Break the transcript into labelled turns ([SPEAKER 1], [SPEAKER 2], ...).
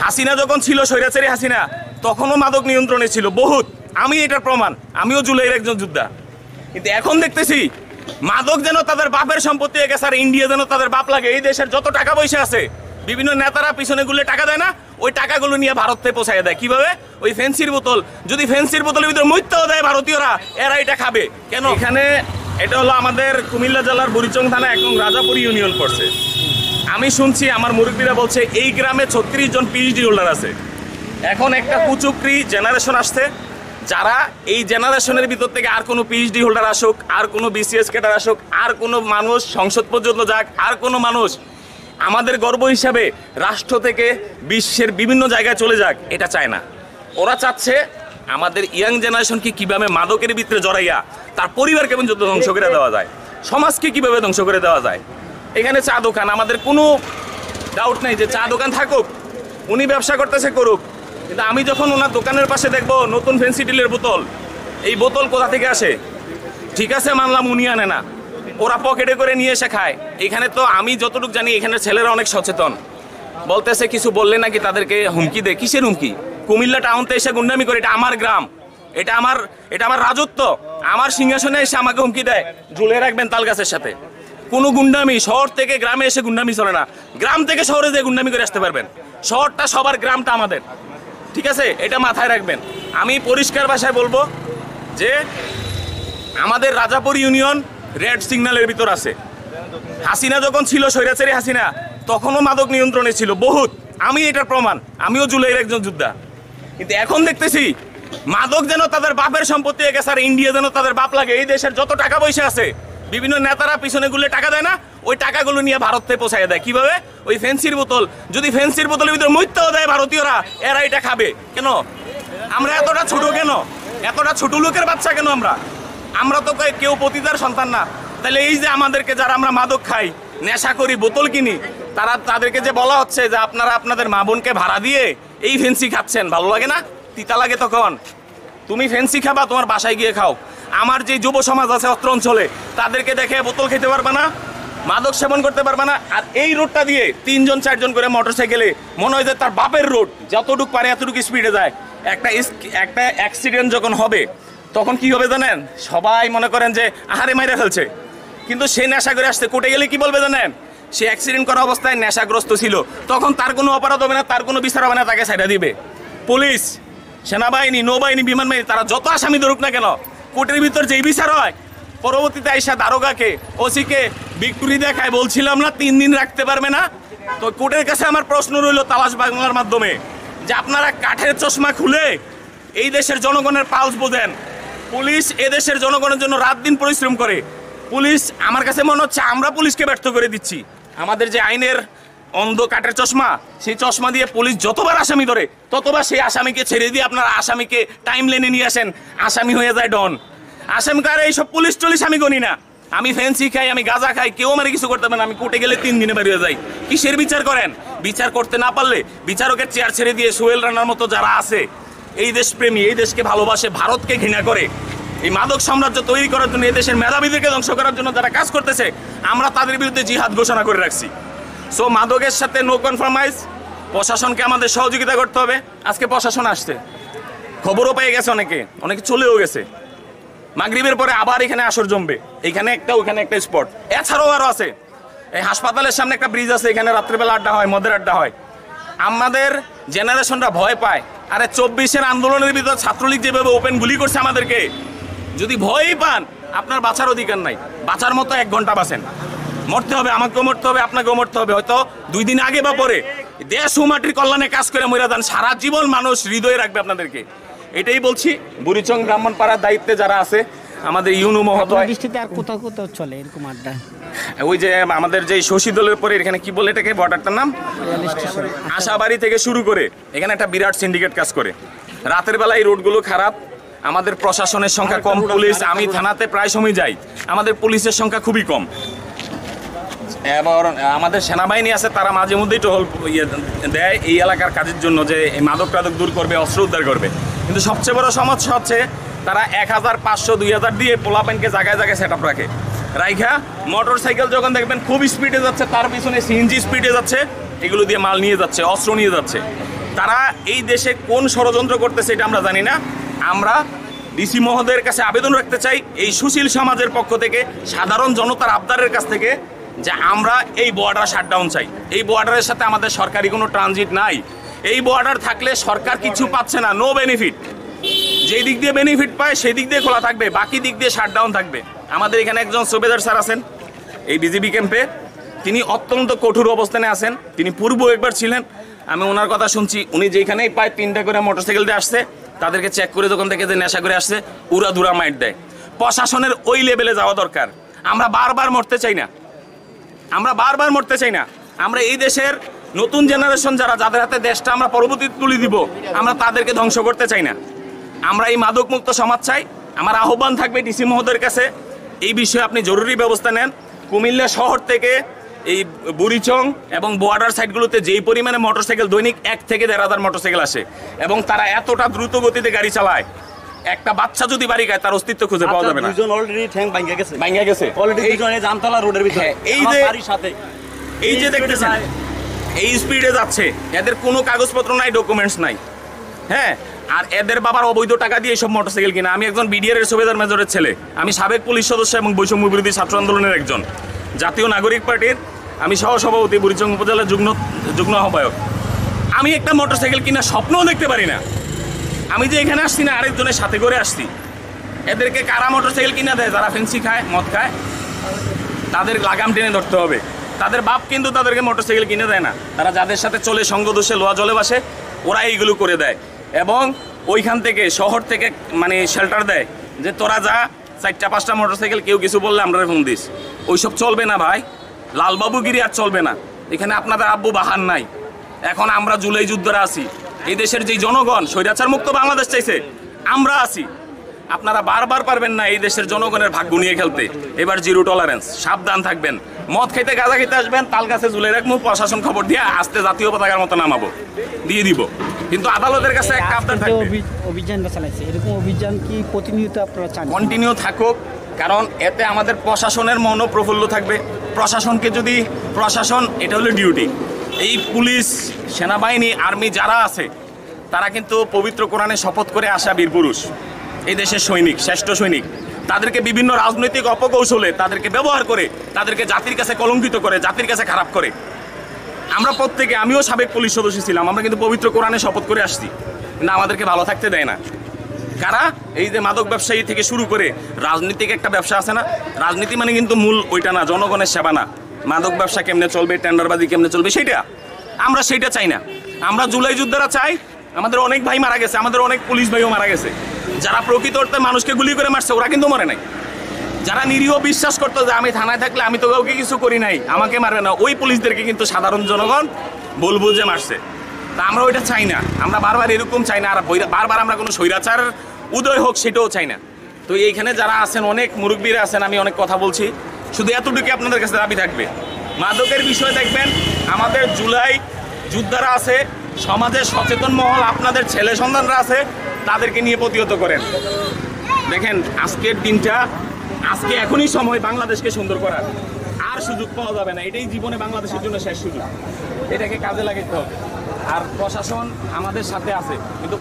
[SPEAKER 1] হাসিনা যখন ছিল স্বৈরাচারী হাসিনা তখনও মাদক নিয়ন্ত্রণে ছিল বহুত। আমি এটার প্রমাণ, আমিও জুলাইয়ের একজন যোদ্ধা। কিন্তু এখন দেখতেছি মাদক যেন তাদের বাপের সম্পত্তি হয়ে গেছে, আর ইন্ডিয়া যেন তাদের বাপ লাগে। এই দেশের যত টাকা পয়সা আছে বিভিন্ন নেতারা পিছনে গুলো টাকা দেয় না, ওই টাকাগুলো নিয়ে ভারত থেকে পৌঁছায় দেয়। কিভাবে? ওই ফেন্সির বোতল, যদি ফেন্সির বোতলের ভিতরে মৃত্যুও দেয় ভারতীয়রা, এরা এটা খাবে কেন? এখানে এটা হলো আমাদের কুমিল্লা জেলার বুড়িচং থানা এবং রাজাপুর ইউনিয়ন পড়ছে। আমি শুনছি আমার মুরব্বীরা বলছে এই গ্রামে 36 জন পিএইচডি হোল্ডার আছে। এখন একটা কুচুকরি জেনারেশন আসছে, যারা এই জেনারেশনের ভিতর থেকে আর কোনো পিএইচডি হোল্ডার আসুক, আর কোনো বিসিএস ক্যাডার আসুক, আর কোনো মানুষ সংসদ পর্যন্ত যাক, আর কোনো মানুষ আমাদের গর্ব হিসাবে রাষ্ট্র থেকে বিশ্বের বিভিন্ন জায়গায় চলে যাক, এটা চায় না। ওরা চাচ্ছে আমাদের ইয়াং জেনারেশনকে কীভাবে মাদকের ভিতরে জড়াইয়া তার পরিবারকে পর্যন্ত ধ্বংস করে দেওয়া যায়, সমাজকে কীভাবে ধ্বংস করে দেওয়া যায়। এখানে চা দোকান, আমাদের কোনো ডাউট নেই যে চা দোকান থাকুক, উনি ব্যবসা করতেছে করুক, কিন্তু আমি যখন ওনার দোকানের পাশে দেখবো নতুন ফেন্সি ডিলের বোতল, এই বোতল কোথা থেকে আসে? ঠিক আছে মানলাম উনি আনে না, ওরা পকেটে করে নিয়ে এসে খায়। এখানে তো আমি যতটুকু জানি এখানে ছেলেরা অনেক সচেতন, বলতেছে কিছু বললে নাকি তাদেরকে হুমকি দেয়। কিসের হুমকি? কুমিল্লা টাউনতে এসে গুন্ডামি করে, এটা আমার গ্রাম, এটা আমার রাজত্ব, আমার সিংহাসনে এসে আমাকে হুমকি দেয় ঝুলে রাখবেন তাল গাছের সাথে। কোনো গুন্ডামি শহর থেকে গ্রামে এসে গুন্ডামি চলে না, গ্রাম থেকে শহরে যে গুন্ডামি করে আসতে পারবেন। শহরটা সবার, গ্রামটা আমাদের, ঠিক আছে? এটা মাথায় রাখবেন। আমি পরিষ্কার ভাষায় বলবো যে আমাদের রাজাপুর ইউনিয়ন রেড সিগন্যালের ভিতর আছে। হাসিনা যখন ছিল স্বৈরাচারী হাসিনা তখনও মাদক নিয়ন্ত্রণে ছিল বহুত। আমি এটার প্রমাণ, আমিও জুলাইয়ের একজন যোদ্ধা। কিন্তু এখন দেখতেছি মাদক যেন তাদের বাপের সম্পত্তি হয়ে গেছে, আর ইন্ডিয়া যেন তাদের বাপ লাগে। এই দেশের যত টাকা পয়সা আছে বিভিন্ন নেতারা পিছনে গুলো টাকা দেয় না, ওই টাকাগুলো নিয়ে ভারত থেকে পৌঁছায় দেয়। কিভাবে? ওই ফেন্সির বোতল, যদি ফেন্সির বোতলের ভিতরে মৃত্যুও দেয় ভারতীয়রা, এরা এটা খাবে কেন? আমরা এতটা ছোট কেন? এতটা ছোট লোকের বাচ্চা কেন? আমরা তো কেউ পতিতার সন্তান না। তাহলে এই যে আমাদেরকে, যারা আমরা মাদক খাই, নেশা করি, বোতল কিনি, তাদেরকে যে বলা হচ্ছে যে আপনারা আপনাদের মা বোনকে ভাড়া দিয়ে এই ফেন্সি খাচ্ছেন, ভালো লাগে না? তিতা লাগে তখন। তুমি ফেন্সি খাবা, তোমার বাসায় গিয়ে খাও। আমার যে যুব সমাজ আছে অত্র অঞ্চলে, তাদেরকে দেখে বোতল খেতে পারবে না, মাদক সেবন করতে পারবে না। আর এই রোডটা দিয়ে 3 জন 4 জন করে মোটরসাইকেলে, মনে হয় যে তার বাপের রোড, যতটুকু পারে এতটুকু স্পিডে যায়। একটা অ্যাক্সিডেন্ট যখন হবে তখন কি হবে জানেন? সবাই মনে করেন যে আহারে মাইরে ফেলছে, কিন্তু সে নেশা করে আসছে। কোর্টে গেলে কি বলবে জানেন? সে অ্যাক্সিডেন্ট করা অবস্থায় নেশাগ্রস্ত ছিল, তখন তার কোনো অপরাধ হবে না, তার কোনো বিচার হবে না, তাকে ছাইড়া দিবে পুলিশ, সেনাবাহিনী, নৌবাহিনী, বিমান বাহিনী, তারা যত আসামি ধরুক না কেন, কোর্টের ভিতর যেই বিচার হয়, পরবর্তীতে আইসা দারোগাকে, ওসিকে বিক্রি দেখায়। বলছিলাম না 3 দিন রাখতে পারবে না? তো কোর্টের কাছে আমার প্রশ্ন রইল তালাশ বাংলার মাধ্যমে, যে আপনারা কাঠের চশমা খুলে এই দেশের জনগণের পালস বোঝেন। পুলিশ এদেশের জনগণের জন্য রাত দিন পরিশ্রম করে। পুলিশ, আমার কাছে মনে হচ্ছে আমরা পুলিশকে ব্যর্থ করে দিচ্ছি। আমাদের যে আইনের অন্ধ কাঠের চশমা, সেই চশমা দিয়ে পুলিশ যতবার আসামি ধরে ততবার সেই আসামিকে ছেড়ে দিয়ে আপনারা আসামিকে টাইম লেনে নিয়ে আসেন, আসামি হয়ে যায় ডন। আসামিকার এইসব পুলিশ টুলিশ আমি গনি না। আমি ফেন্সি খাই, আমি গাঁজা খাই, কেউ আমার কিছু করতে পারে না। আমি কোর্টে গেলে 3 দিনে বেরিয়ে যাই। কিসের বিচার করেন? বিচার করতে না পারলে বিচারকের চেয়ার ছেড়ে দিয়ে সোহেল রানার মতো যারা আছে, এই দেশপ্রেমী, এই দেশকে ভালোবাসে, ভারতকে ঘৃণা করে, এই মাদক সাম্রাজ্য তৈরি করার জন্য, এই দেশের মেধাবীদেরকে ধ্বংস করার জন্য যারা কাজ করতেছে, আমরা তাদের বিরুদ্ধে জিহাদ ঘোষণা করে রাখছি। সো মাদকের সাথে নো কনফার্মাইজ। প্রশাসনকে আমাদের সহযোগিতা করতে হবে। আজকে প্রশাসন আসছে, খবরও পেয়ে গেছে, অনেকে চলেও গেছে। মাগরিবের পরে আবার এখানে আসর জমবে, এখানে একটা, ওখানে একটা স্পট। এছাড়াও আরও আছে। এই হাসপাতালের সামনে একটা ব্রিজ আছে, এখানে রাত্রেবেলা আড্ডা হয়, মদের আড্ডা হয়। আমাদের জেনারেশনরা ভয় পায়। আরে 24-এর আন্দোলনের ভিতর ছাত্রলীগ যেভাবে ওপেন গুলি করছে আমাদেরকে, যদি ভয়ই পান, আপনার বাঁচার অধিকার নাই। বাঁচার মতো 1 ঘন্টা বাঁচেন। মরতে হবে, আমাকেও মরতে হবে, আপনাকেও মরতে হবে, হয়তো 2 দিন আগে বা পরে। দেশ ও মাটির কল্যাণে কাজ করে মরে যান, সারা জীবন মানুষ হৃদয়ে রাখবে আপনাদেরকে। এটাই বলছি। বুড়িচং ব্রাহ্মণপাড়ার দায়িত্বে যারা আছে, আমাদের ইউনু মহোদয়,
[SPEAKER 2] দৃষ্টিতে আর কোথাও কোথাও চলে এরকম আড্ডা?
[SPEAKER 1] ওই যে আমাদের যে শশী দলের পরে এখানে কি বলে এটাকে, বর্ডারটার নাম আশাবাড়ি থেকে শুরু করে এখানে একটা বিরাট সিন্ডিকেট কাজ করে। রাতের বেলা এই রোডগুলো খারাপ, আমাদের প্রশাসনের সংখ্যা কম, পুলিশ, আমি থানাতে প্রায় সময় যাই, আমাদের পুলিশের সংখ্যা খুবই কম। এবার আমাদের সেনাবাহিনী আছে, তারা মাঝে মধ্যেই টহল দেয় এই এলাকার কাজের জন্য, যে এই মাদক টাদক দূর করবে, অস্ত্র উদ্ধার করবে। কিন্তু সবচেয়ে বড় সমস্যা হচ্ছে তারা 1500, 2000 দিয়ে পোলাপাইনকে জায়গায় জায়গায় সেট আপ রাখে। রাইখা মোটর সাইকেল যখন দেখবেন খুব স্পিডে যাচ্ছে, তার পিছনে সিএনজি স্পিডে যাচ্ছে, এগুলো দিয়ে মাল নিয়ে যাচ্ছে, অস্ত্র নিয়ে যাচ্ছে। তারা এই দেশে কোন ষড়যন্ত্র করতেছে এটা আমরা জানি না। আমরা ডিসি মহোদয়ের কাছে আবেদন রাখতে চাই এই সুশীল সমাজের পক্ষ থেকে, সাধারণ জনতার আবদারের কাছ থেকে, যে আমরা এই বর্ডার শাটডাউন চাই। এই বর্ডারের সাথে আমাদের সরকারি কোনো ট্রানজিট নাই। এই বর্ডার থাকলে সরকার কিছু পাচ্ছে না, নো বেনিফিট। যেই দিক দিয়ে বেনিফিট পায় সেই দিক দিয়ে খোলা থাকবে, বাকি দিক দিয়ে শাটডাউন থাকবে। আমাদের এখানে একজন সুবেদার স্যার আছেন এই বিজিবি ক্যাম্পে, তিনি অত্যন্ত কঠোর অবস্থানে আছেন। তিনি পূর্ব একবার ছিলেন, আমি ওনার কথা শুনছি। উনি যেখানেই পায় 3টা করে মোটরসাইকেল দিয়ে আসছে, তাদেরকে চেক করে যখন থেকে যে নেশা করে আসছে উড়াধুরা মাইট দেয়। প্রশাসনের ওই লেভেলে যাওয়া দরকার। আমরা বারবার মরতে চাই না, আমরা বারবার মরতে চাই না। আমরা এই দেশের নতুন জেনারেশন যারা, যাদের হাতে দেশটা আমরা পরবর্তীতে তুলে দিব, আমরা তাদেরকে ধ্বংস করতে চাই না। আমরা এই মাদক মুক্ত সমাজ চাই। আমার আহ্বান থাকবে ডিসি মহোদয়ের কাছে, এই বিষয়ে আপনি জরুরি ব্যবস্থা নেন। কুমিল্লা শহর থেকে এই বুড়িচং এবং বর্ডার সাইডগুলোতে যেই পরিমাণে মোটরসাইকেল দৈনিক 1 থেকে 1,500 মোটরসাইকেল আসে, এবং তারা এতটা দ্রুত গতিতে গাড়ি চালায়, একটা বাচ্চা যদি বাড়ি খায় তার অস্তিত্ব খুঁজে পাওয়া যাবে না।
[SPEAKER 3] দুজন অলরেডি ঠ্যাং ভাঙা গেছে,
[SPEAKER 1] ভাঙা গেছে
[SPEAKER 3] অলরেডি দুজনে জামতলা রোডের ভিতরে,
[SPEAKER 1] এই
[SPEAKER 3] আমার
[SPEAKER 1] যে
[SPEAKER 3] বাড়ির সাথে
[SPEAKER 1] এই যে দেখতেছেন এই স্পিডে যাচ্ছে, এদের কোনো কাগজপত্র নাই, ডকুমেন্টস নাই। হ্যাঁ, আর এদের বাবার অবৈধ টাকা দিয়ে এইসব মোটরসাইকেল কিনা। আমি একজন বিডিআর এর সুবেদার মেজরের ছেলে, আমি সাবেক পুলিশ সদস্য এবং বৈষম্য বিরোধী ছাত্র আন্দোলনের একজন, জাতীয় নাগরিক পার্টির আমি সহসভাপতি, বুড়িচং উপজেলার যুগ্ম আহ্বায়ক। আমি একটা মোটরসাইকেল কিনা স্বপ্নও দেখতে পারি না। আমি যে এখানে আসছি না, আরেকজনের সাথে করে আসছি। এদেরকে কারা মোটরসাইকেল কিনা দেয়? যারা ফেন্সি খায়, মদ খায়, তাদের লাগাম টেনে ধরতে হবে। তাদের বাপ কিন্তু তাদেরকে মোটরসাইকেল কিনে দেয় না। তারা যাদের সাথে চলে, সঙ্গ দোষে লোয়া জলে বাসে, ওরা এইগুলো করে দেয়। এবং ওইখান থেকে, শহর থেকে মানে শেল্টার দেয় যে তোরা যা, 4টা-5টা মোটরসাইকেল কেউ কিছু বললে আমরা ফোন দিস। ওইসব চলবে না ভাই, লালবাবুগিরি আর চলবে না। এখানে আপনাদের আব্বু বাহান নাই। এখন আমরা জুলাই যুদ্ধরা আছি। এই দেশের যেই জনগণ স্বৈরাচার মুক্ত বাংলাদেশ চাইছে, আমরা আছি। আপনারা বারবার পারবেন না এই দেশের জনগণের ভাগ্য নিয়ে খেলতে। এবার জিরো টলারেন্স, সাবধান থাকবেন। মদ খেতে, গাঁজা খেতে আসবেন, তাল গাছে ঝুলে রাখবো, প্রশাসন খবর দিয়ে আস্তে জাতীয় পতাকার মতো নামাবো, দিয়ে দিব। কিন্তু আদালতের কাছে একটা আবদার থাকবে,
[SPEAKER 2] অভিযানটা চালাইছে, এরকম অভিযান কি প্রতিনিয়ত আপনারা চান?
[SPEAKER 1] কন্টিনিউ থাকুক, কারণ এতে আমাদের প্রশাসনের মনও প্রফুল্ল থাকবে। প্রশাসনকে যদি, প্রশাসন এটা হলো ডিউটি। এই পুলিশ, সেনাবাহিনী, আর্মি যারা আছে, তারা কিন্তু পবিত্র কোরআনে শপথ করে আসা বীর পুরুষ, এই দেশের সৈনিক, শ্রেষ্ঠ সৈনিক। তাদেরকে বিভিন্ন রাজনৈতিক অপকৌশলে তাদেরকে ব্যবহার করে, তাদেরকে জাতির কাছে কলঙ্কিত করে, জাতির কাছে খারাপ করে। আমরা প্রত্যেকে, আমিও সাবেক পুলিশ সদস্য ছিলাম, আমরা কিন্তু পবিত্র কোরআনে শপথ করে আসছি, কিন্তু আমাদেরকে ভালো থাকতে দেয় না। কারা? এই যে মাদক ব্যবসায়ী থেকে শুরু করে রাজনীতিক একটা ব্যবসা আছে না, রাজনীতি মানে কিন্তু মূল ওইটা না, জনগণের সেবা না। মাদক ব্যবসা কেমনে চলবে, টেন্ডারবাজি কেমনে চলবে, সেইটা আমরা সেইটা চাই না। আমরা জুলাই যোদ্ধারা চাই। আমাদের অনেক ভাই মারা গেছে, আমাদের অনেক পুলিশ ভাইও মারা গেছে। যারা প্রকৃত অর্থে মানুষকে গুলি করে মারছে, ওরা কিন্তু মরে নাই। যারা নিরীহ বিশ্বাস করতো যে আমি থানায় থাকলে আমি তো কাউকে কিছু করি নাই, আমাকে মারবে না, ওই পুলিশদেরকে কিন্তু সাধারণ জনগণ বলবুল যে মারছে। তা আমরা ওইটা চাই না। আমরা বারবার এরকম চাই না, আর বারবার আমরা কোনো স্বৈরাচার উদয় হোক সেটাও চাই না। তো এইখানে যারা আছেন, অনেক মুরব্বীরা আছেন, আমি অনেক কথা বলছি, শুধু এতটুকু আপনাদের কাছে দাবি থাকবে, মাদকের বিষয়ে দেখবেন আমাদের জুলাই যোদ্ধারা আছে, সমাজের সচেতন মহল, আপনাদের ছেলে সন্তানরা আছে, তাদেরকে নিয়ে প্রতিহত করেন। দেখেন আজকের দিনটা, আজকে এখনই সময় বাংলাদেশকে সুন্দর করার। আর সুযোগ পাওয়া যাবে না, এটাই জীবনে বাংলাদেশের জন্য শেষ সুযোগ। এটাকে কাজে লাগাতে হবে। আর প্রশাসন আমাদের সাথে আছে, কিন্তু